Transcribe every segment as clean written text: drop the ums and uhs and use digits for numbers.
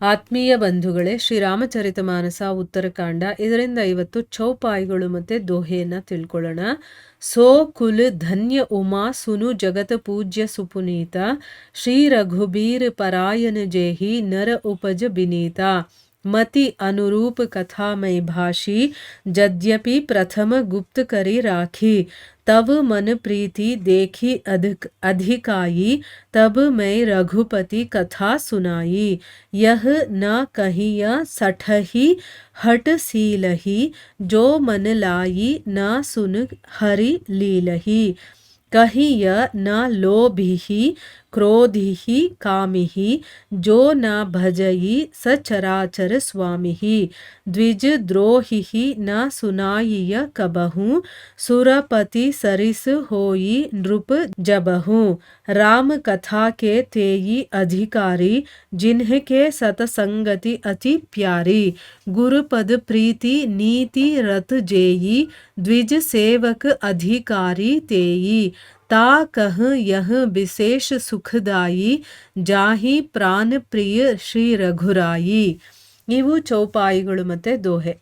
ಆತ್ಮೀಯ ಬಂಧುಗಳೇ, ಶ್ರೀರಾಮಚರಿತಮಾನಸ ಉತ್ತರಕಾಂಡ, ಇದರಿಂದ ಇವತ್ತು ಚೌಪಾಯಿಗಳು ಮತ್ತು ದೋಹೆಯನ್ನು ತಿಳ್ಕೊಳ್ಳೋಣ. ಸೋ ಕುಲ್ ಧನ್ಯ ಉಮಾ ಸುನು ಜಗತ ಪೂಜ್ಯ ಸುಪುನೀತ ಶ್ರೀ ರಘುಬೀರ್ ಪರಾಯಣ ಜೇಹಿ ನರ ಉಪಜ ಬಿನೀತ मति अनुरूप कथामय भाषी यद्यपि प्रथम गुप्त करी राखी तब मन प्रीति देखी अधिकाई तब मैं रघुपति कथा सुनाई यह न कहिय सठही हट सीलही जो मन लाई न सुन हरि लीलही कहिय न लोभिहि क्रोधिहि कामिहि जो न भजई सचराचर स्वामिहि द्विज द्रोहिहि न सुनाइय कबहु सुरपति सरिस होई नृप जबहु राम कथा के तेई अधिकारी जिन्हके सतसंगति अति प्यारी गुरुपद प्रीति नीति रत जेई द्विज सेवक अधिकारी तेई ता कह यह विशेष सुखदाई जाहि ಪ್ರಾಣ ಪ್ರಿಯ ಶ್ರೀ ರಘುರಾಯಿ. ಇವು ಚೌಪಾಯಿಗಳು ಮತ್ತು ದೋಹೆ.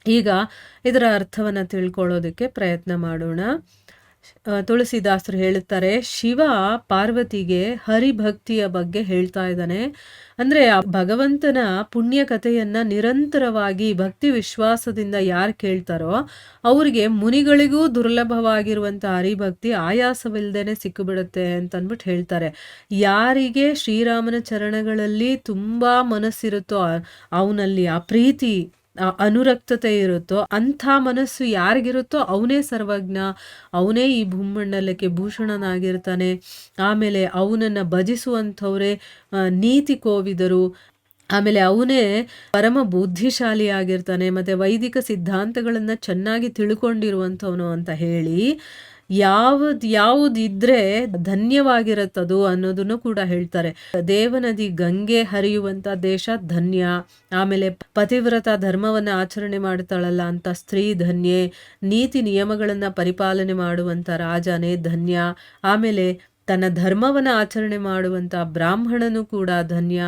ಈಗ ಇದರ ಅರ್ಥವನ್ನು ತಿಳ್ಕೊಳ್ಳೋದಕ್ಕೆ ಪ್ರಯತ್ನ ಮಾಡೋಣ. ತುಳಸಿದಾಸರು ಹೇಳುತ್ತಾರೆ, ಶಿವ ಪಾರ್ವತಿಗೆ ಹರಿಭಕ್ತಿಯ ಬಗ್ಗೆ ಹೇಳ್ತಾ ಇದ್ದಾನೆ. ಅಂದರೆ ಆ ಭಗವಂತನ ಪುಣ್ಯ ಕಥೆಯನ್ನು ನಿರಂತರವಾಗಿ ಭಕ್ತಿ ವಿಶ್ವಾಸದಿಂದ ಯಾರು ಕೇಳ್ತಾರೋ ಅವ್ರಿಗೆ ಮುನಿಗಳಿಗೂ ದುರ್ಲಭವಾಗಿರುವಂಥ ಹರಿಭಕ್ತಿ ಆಯಾಸವಿಲ್ಲದೇನೆ ಸಿಕ್ಕಿಬಿಡುತ್ತೆ ಅಂತಂದ್ಬಿಟ್ಟು ಹೇಳ್ತಾರೆ. ಯಾರಿಗೆ ಶ್ರೀರಾಮನ ಚರಣಗಳಲ್ಲಿ ತುಂಬ ಮನಸ್ಸಿರುತ್ತೋ, ಅವನಲ್ಲಿ ಆ ಪ್ರೀತಿ ಅನುರಕ್ತತೆ ಇರುತ್ತೋ, ಅಂಥ ಮನಸ್ಸು ಯಾರಿಗಿರುತ್ತೋ ಅವನೇ ಸರ್ವಜ್ಞ, ಅವನೇ ಈ ಭೂಮಂಡಲಕ್ಕೆ ಭೂಷಣನಾಗಿರ್ತಾನೆ. ಆಮೇಲೆ ಅವನನ್ನು ಭಜಿಸುವಂಥವ್ರೆ ನೀತಿ ಕೋವಿದರು. ಆಮೇಲೆ ಅವನೇ ಪರಮ ಬುದ್ಧಿಶಾಲಿಯಾಗಿರ್ತಾನೆ, ಮತ್ತು ವೈದಿಕ ಸಿದ್ಧಾಂತಗಳನ್ನು ಚೆನ್ನಾಗಿ ತಿಳ್ಕೊಂಡಿರುವಂಥವನು ಅಂತ ಹೇಳಿ ಯಾವುದಿದ್ರೆ ಧನ್ಯವಾಗಿರುತ್ತದು ಅನ್ನೋದನ್ನು ಕೂಡ ಹೇಳ್ತಾರೆ. ದೇವನದಿ ಗಂಗೆ ಹರಿಯುವಂಥ ದೇಶ ಧನ್ಯ. ಆಮೇಲೆ ಪತಿವ್ರತ ಧರ್ಮವನ್ನು ಆಚರಣೆ ಮಾಡ್ತಾಳಲ್ಲ ಅಂತ ಸ್ತ್ರೀ ಧನ್ಯೆ. ನೀತಿ ನಿಯಮಗಳನ್ನು ಪರಿಪಾಲನೆ ಮಾಡುವಂಥ ರಾಜನೇ ಧನ್ಯ. ಆಮೇಲೆ ತನ್ನ ಧರ್ಮವನ್ನು ಆಚರಣೆ ಮಾಡುವಂಥ ಬ್ರಾಹ್ಮಣನು ಕೂಡ ಧನ್ಯ.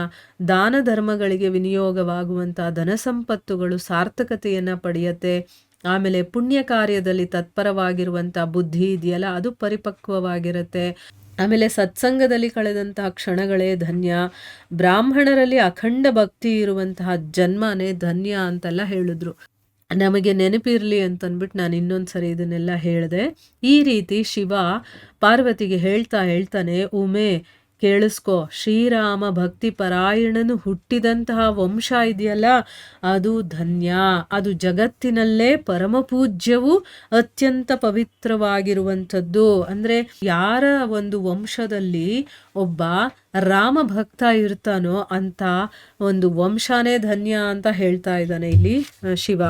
ದಾನ ಧರ್ಮಗಳಿಗೆ ವಿನಿಯೋಗವಾಗುವಂಥ ಧನಸಂಪತ್ತುಗಳು ಸಾರ್ಥಕತೆಯನ್ನು ಪಡೆಯುತ್ತೆ. ಆಮೇಲೆ ಪುಣ್ಯ ಕಾರ್ಯದಲ್ಲಿ ತತ್ಪರವಾಗಿರುವಂಥ ಬುದ್ಧಿ ಇದೆಯಲ್ಲ, ಅದು ಪರಿಪಕ್ವವಾಗಿರುತ್ತೆ. ಆಮೇಲೆ ಸತ್ಸಂಗದಲ್ಲಿ ಕಳೆದಂತಹ ಕ್ಷಣಗಳೇ ಧನ್ಯ. ಬ್ರಾಹ್ಮಣರಲ್ಲಿ ಅಖಂಡ ಭಕ್ತಿ ಇರುವಂತಹ ಜನ್ಮನೇ ಧನ್ಯ ಅಂತೆಲ್ಲ ಹೇಳಿದ್ರು. ನಮಗೆ ನೆನಪಿರಲಿ ಅಂತಂದ್ಬಿಟ್ಟು ನಾನು ಇನ್ನೊಂದು ಸರಿ ಇದನ್ನೆಲ್ಲ ಹೇಳಿದೆ. ಈ ರೀತಿ ಶಿವ ಪಾರ್ವತಿಗೆ ಹೇಳ್ತಾನೆ, ಉಮೆ ಕೇಳಿಸ್ಕೋ, ಶ್ರೀರಾಮ ಭಕ್ತಿ ಪರಾಯಣನು ಹುಟ್ಟಿದಂತಹ ವಂಶ ಇದೆಯಲ್ಲ ಅದು ಧನ್ಯ. ಅದು ಜಗತ್ತಿನಲ್ಲೇ ಪರಮ ಪೂಜ್ಯವು ಅತ್ಯಂತ ಪವಿತ್ರವಾಗಿರುವಂಥದ್ದು. ಅಂದರೆ ಯಾರ ಒಂದು ವಂಶದಲ್ಲಿ ಒಬ್ಬ ರಾಮ ಭಕ್ತ ಇರ್ತಾನೋ ಅಂತ ಒಂದು ವಂಶನೇ ಧನ್ಯ ಅಂತ ಹೇಳ್ತಾ ಇದ್ದಾನೆ ಇಲ್ಲಿ ಶಿವ.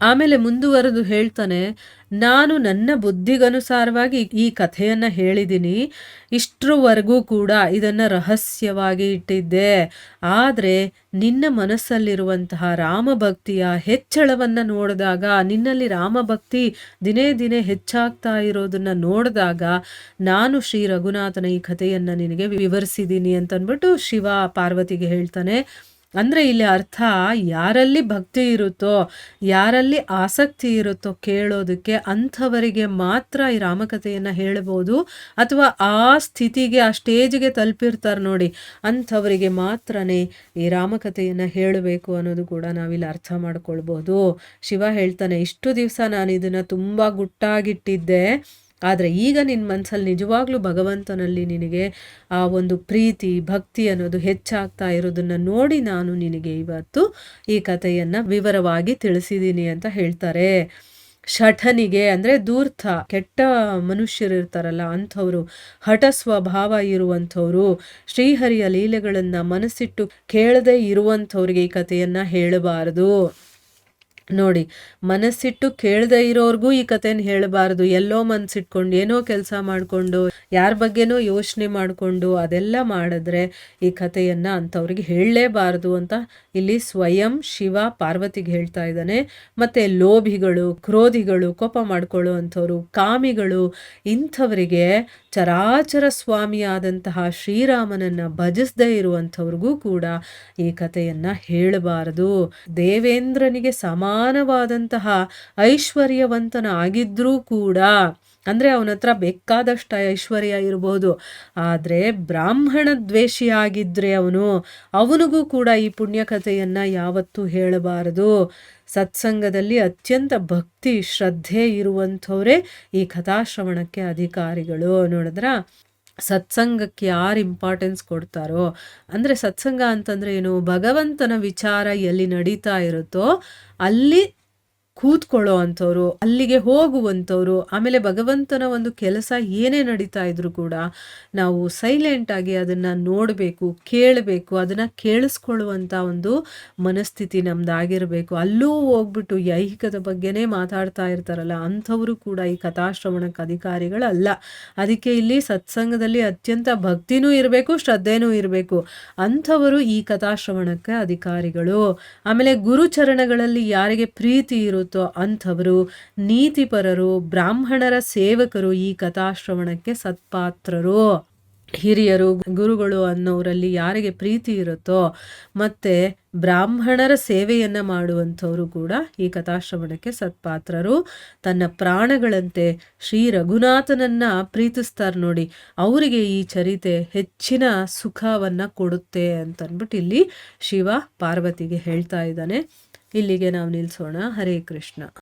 ಆಮೇಲೆ ಮುಂದುವರೆದು ಹೇಳ್ತಾನೆ, ನಾನು ನನ್ನ ಬುದ್ಧಿಗನುಸಾರವಾಗಿ ಈ ಕಥೆಯನ್ನು ಹೇಳಿದ್ದೀನಿ. ಇಷ್ಟರವರೆಗೂ ಕೂಡ ಇದನ್ನು ರಹಸ್ಯವಾಗಿ ಇಟ್ಟಿದ್ದೆ. ಆದರೆ ನಿನ್ನ ಮನಸ್ಸಲ್ಲಿರುವಂತಹ ರಾಮಭಕ್ತಿಯ ಹೆಚ್ಚಳವನ್ನು ನೋಡಿದಾಗ, ನಿನ್ನಲ್ಲಿ ರಾಮಭಕ್ತಿ ದಿನೇ ದಿನೇ ಹೆಚ್ಚಾಗ್ತಾ ಇರೋದನ್ನು ನೋಡಿದಾಗ ನಾನು ಶ್ರೀ ರಘುನಾಥನ ಈ ಕಥೆಯನ್ನು ನಿನಗೆ ವಿವರಿಸಿದ್ದೀನಿ ಅಂತಂದ್ಬಿಟ್ಟು ಶಿವ ಪಾರ್ವತಿಗೆ ಹೇಳ್ತಾನೆ. ಅಂದರೆ ಇಲ್ಲಿ ಅರ್ಥ, ಯಾರಲ್ಲಿ ಭಕ್ತಿ ಇರುತ್ತೋ, ಯಾರಲ್ಲಿ ಆಸಕ್ತಿ ಇರುತ್ತೋ ಕೇಳೋದಕ್ಕೆ, ಅಂಥವರಿಗೆ ಮಾತ್ರ ಈ ರಾಮಕಥೆಯನ್ನು ಹೇಳ್ಬೋದು. ಅಥವಾ ಆ ಸ್ಥಿತಿಗೆ, ಆ ಸ್ಟೇಜ್ಗೆ ತಲುಪಿರ್ತಾರೆ ನೋಡಿ, ಅಂಥವರಿಗೆ ಮಾತ್ರನೇ ಈ ರಾಮಕಥೆಯನ್ನು ಹೇಳಬೇಕು ಅನ್ನೋದು ಕೂಡ ನಾವಿಲ್ಲಿ ಅರ್ಥ ಮಾಡ್ಕೊಳ್ಬೋದು. ಶಿವ ಹೇಳ್ತಾನೆ, ಇಷ್ಟು ದಿವಸ ನಾನು ಇದನ್ನು ತುಂಬ ಗುಟ್ಟಾಗಿಟ್ಟಿದ್ದೆ, ಆದರೆ ಈಗ ನಿನ್ನ ಮನಸ್ಸಲ್ಲಿ ನಿಜವಾಗ್ಲೂ ಭಗವಂತನಲ್ಲಿ ನಿನಗೆ ಆ ಒಂದು ಪ್ರೀತಿ ಭಕ್ತಿ ಅನ್ನೋದು ಹೆಚ್ಚಾಗ್ತಾ ಇರೋದನ್ನು ನೋಡಿ ನಾನು ನಿನಗೆ ಇವತ್ತು ಈ ಕಥೆಯನ್ನು ವಿವರವಾಗಿ ತಿಳಿಸಿದ್ದೀನಿ ಅಂತ ಹೇಳ್ತಾರೆ. ಶಠನಿಗೆ ಅಂದರೆ ಧೂರ್ತ, ಕೆಟ್ಟ ಮನುಷ್ಯರು ಇರ್ತಾರಲ್ಲ ಅಂಥವರು, ಹಠ ಸ್ವಭಾವ ಇರುವಂಥವ್ರು, ಶ್ರೀಹರಿಯ ಲೀಲೆಗಳನ್ನು ಮನಸ್ಸಿಟ್ಟು ಕೇಳದೆ ಇರುವಂಥವ್ರಿಗೆ ಈ ಕಥೆಯನ್ನು ಹೇಳಬಾರದು. ನೋಡಿ, ಮನಸ್ಸಿಟ್ಟು ಕೇಳದೆ ಇರೋರ್ಗೂ ಈ ಕಥೆನ ಹೇಳಬಾರ್ದು. ಎಲ್ಲೋ ಮನ್ಸಿಟ್ಕೊಂಡು ಏನೋ ಕೆಲಸ ಮಾಡಿಕೊಂಡು ಯಾರ ಬಗ್ಗೆನೋ ಯೋಚನೆ ಮಾಡಿಕೊಂಡು ಅದೆಲ್ಲ ಮಾಡಿದ್ರೆ ಈ ಕಥೆಯನ್ನ ಅಂಥವ್ರಿಗೆ ಹೇಳಲೇಬಾರ್ದು ಅಂತ ಇಲ್ಲಿ ಸ್ವಯಂ ಶಿವ ಪಾರ್ವತಿಗೆ ಹೇಳ್ತಾ ಇದ್ದಾನೆ. ಮತ್ತೆ ಲೋಭಿಗಳು, ಕ್ರೋಧಿಗಳು, ಕೋಪ ಮಾಡ್ಕೊಳ್ಳೋ ಅಂಥವ್ರು, ಕಾಮಿಗಳು, ಇಂಥವರಿಗೆ ಚರಾಚರ ಸ್ವಾಮಿಯಾದಂತಹ ಶ್ರೀರಾಮನನ್ನ ಭಜಿಸದೇ ಇರುವಂಥವ್ರಿಗೂ ಕೂಡ ಈ ಕಥೆಯನ್ನ ಹೇಳಬಾರದು. ದೇವೇಂದ್ರನಿಗೆ ಸಮಾನವಾದಂತಹ ಐಶ್ವರ್ಯವಂತನ ಆಗಿದ್ರೂ ಕೂಡ, ಅಂದ್ರೆ ಅವನ ಹತ್ರ ಬೇಕಾದಷ್ಟು ಐಶ್ವರ್ಯ ಇರಬಹುದು, ಆದ್ರೆ ಬ್ರಾಹ್ಮಣ ದ್ವೇಷಿಯಾಗಿದ್ರೆ ಅವನಿಗೂ ಕೂಡ ಈ ಪುಣ್ಯಕಥೆಯನ್ನ ಯಾವತ್ತೂ ಹೇಳಬಾರದು. ಸತ್ಸಂಗದಲ್ಲಿ ಅತ್ಯಂತ ಭಕ್ತಿ ಶ್ರದ್ಧೆ ಇರುವಂಥವರೇ ಈ ಕಥಾಶ್ರವಣಕ್ಕೆ ಅಧಿಕಾರಿಗಳು. ನೋಡಿದ್ರ, ಸತ್ಸಂಗಕ್ಕೆ ಯಾರು ಇಂಪಾರ್ಟೆನ್ಸ್ ಕೊಡ್ತಾರೋ, ಅಂದರೆ ಸತ್ಸಂಗ ಅಂತಂದ್ರೆ ಏನು, ಭಗವಂತನ ವಿಚಾರ ಎಲ್ಲಿ ನಡೀತಾ ಇರುತ್ತೋ ಅಲ್ಲಿ ಕೂತ್ಕೊಳ್ಳೋ ಅಂಥವ್ರು, ಅಲ್ಲಿಗೆ ಹೋಗುವಂಥವ್ರು. ಆಮೇಲೆ ಭಗವಂತನ ಒಂದು ಕೆಲಸ ಏನೇ ನಡೀತಾ ಇದ್ರು ಕೂಡ ನಾವು ಸೈಲೆಂಟಾಗಿ ಅದನ್ನು ನೋಡಬೇಕು, ಕೇಳಬೇಕು, ಅದನ್ನು ಕೇಳಿಸ್ಕೊಳ್ಳುವಂಥ ಒಂದು ಮನಸ್ಥಿತಿ ನಮ್ದಾಗಿರಬೇಕು. ಅಲ್ಲೂ ಹೋಗ್ಬಿಟ್ಟು ಐಹಿಕದ ಬಗ್ಗೆನೇ ಮಾತಾಡ್ತಾ ಇರ್ತಾರಲ್ಲ ಅಂಥವರು ಕೂಡ ಈ ಕಥಾಶ್ರವಣಕ್ಕೆ ಅಧಿಕಾರಿಗಳಲ್ಲ. ಅದಕ್ಕೆ ಇಲ್ಲಿ ಸತ್ಸಂಗದಲ್ಲಿ ಅತ್ಯಂತ ಭಕ್ತಿನೂ ಇರಬೇಕು, ಶ್ರದ್ಧೆನೂ ಇರಬೇಕು. ಅಂಥವರು ಈ ಕಥಾಶ್ರವಣಕ್ಕೆ ಅಧಿಕಾರಿಗಳು. ಆಮೇಲೆ ಗುರುಚರಣಗಳಲ್ಲಿ ಯಾರಿಗೆ ಪ್ರೀತಿ ಇರುತ್ತೋ ಅಂಥವರು, ನೀತಿಪರರು, ಬ್ರಾಹ್ಮಣರ ಸೇವಕರು ಈ ಕಥಾಶ್ರವಣಕ್ಕೆ ಸತ್ಪಾತ್ರರು. ಹಿರಿಯರು, ಗುರುಗಳು ಅನ್ನೋರಲ್ಲಿ ಯಾರಿಗೆ ಪ್ರೀತಿ ಇರುತ್ತೋ ಮತ್ತೆ ಬ್ರಾಹ್ಮಣರ ಸೇವೆಯನ್ನ ಮಾಡುವಂಥವರು ಕೂಡ ಈ ಕಥಾಶ್ರವಣಕ್ಕೆ ಸತ್ಪಾತ್ರರು. ತನ್ನ ಪ್ರಾಣಗಳಂತೆ ಶ್ರೀ ರಘುನಾಥನನ್ನ ಪ್ರೀತಿಸ್ತಾರೆ ನೋಡಿ, ಅವರಿಗೆ ಈ ಚರಿತೆ ಹೆಚ್ಚಿನ ಸುಖವನ್ನ ಕೊಡುತ್ತೆ ಅಂತನ್ಬಿಟ್ಟು ಇಲ್ಲಿ ಶಿವ ಪಾರ್ವತಿಗೆ ಹೇಳ್ತಾ ಇದ್ದಾನೆ. ಇಲ್ಲಿಗೆ ನಾವು ನಿಲ್ಲಿಸೋಣ. ಹರೇ ಕೃಷ್ಣ.